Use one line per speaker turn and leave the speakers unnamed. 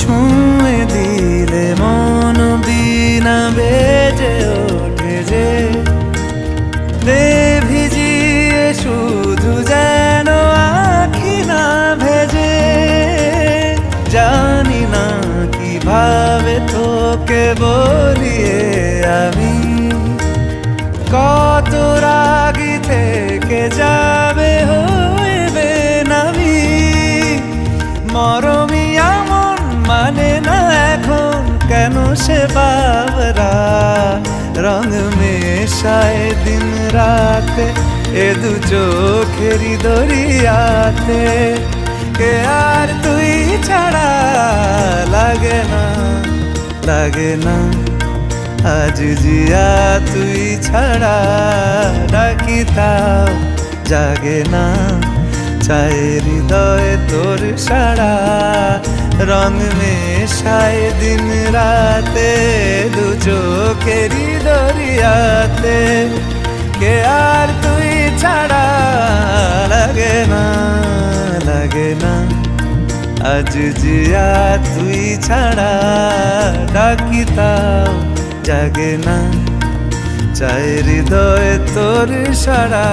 ছুঁয়ে দিলে মন বিনা বেজে ওঠে যে দে ভিজিয়ে শুধু যেন আখি না ভেজে। জানি না কিভাবে তোকে বলিয়ে আমি কত রাগি থেকে যাবে হইবে নামি। মরমি এমন মানে না এখন কেন সে বাবরা রং মেশায় দিন রাতে এ দু চোখেরই দরিয়াতে। কে আর তুই ছাড়া লাগে না লাগে না আজ জিয়া তুই ছাড়া ডাকি তাও জাগে না। চায় হৃদয় তোর সারা রং মেশায় দিন রাতে দু চোখেরই দরিয়াতে। কে আর তুই ছাড়া লাগে না লাগে না আজ জিয়া তুই ছাড়া ডাকি তাও জাগে না। চায় হৃদয় তোর সারা